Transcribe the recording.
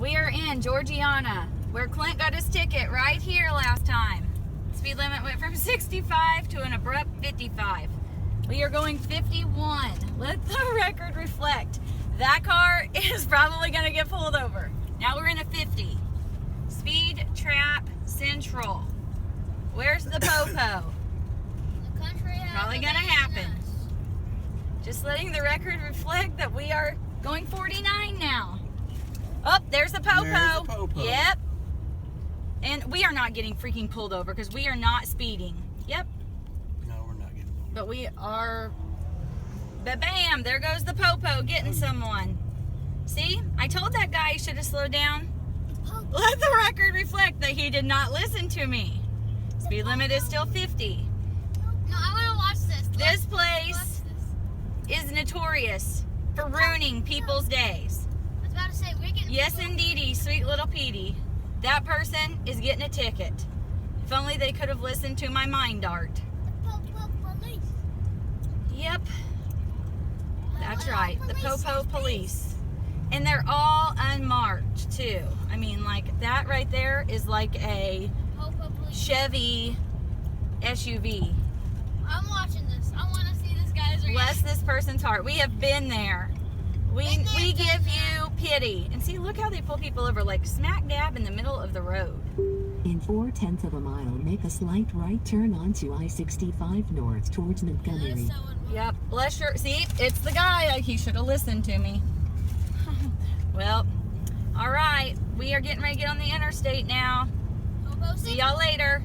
We are in Georgiana, where Clint got his ticket right here last time. Speed limit went from 65 to an abrupt 55. We are going 51. Let the record reflect. That car is probably going to get pulled over. Now we're in a 50. Speed Trap Central. Where's the popo? The country Probably going to happen. Just letting the record reflect that we are going 49 now. Oh, there's the popo. There's the popo. Yep. And we are not getting freaking pulled over because we are not speeding. Yep. No, we're not getting over. But we are. Ba-bam! There goes the popo getting someone. See? I told that guy he should have slowed down. Let the record reflect that he did not listen to me. Speed limit is still 50. No, I want to watch this. This place is notorious for ruining people's days. I was about to say, we're getting... Yes, indeedy, sweet little Petey. That person is getting a ticket. If only they could have listened to my mind dart. Police. Yep. That's right, the Popo Police. And they're all unmarked, too. I mean, like, that right there is like a Popo Police. Chevy SUV. I'm watching this. I want to see this guy's reaction. Bless this person's heart. We have been there. We give you pity. And see, look how they pull people over, like smack dab in the middle of the road. In 4/10 of a mile, make a slight right turn onto I-65 north towards That Montgomery. is so annoying. Yep, bless your... See, it's the guy. He should have listened to me. Well, all right. We are getting ready to get on the interstate now. Popo See y'all later.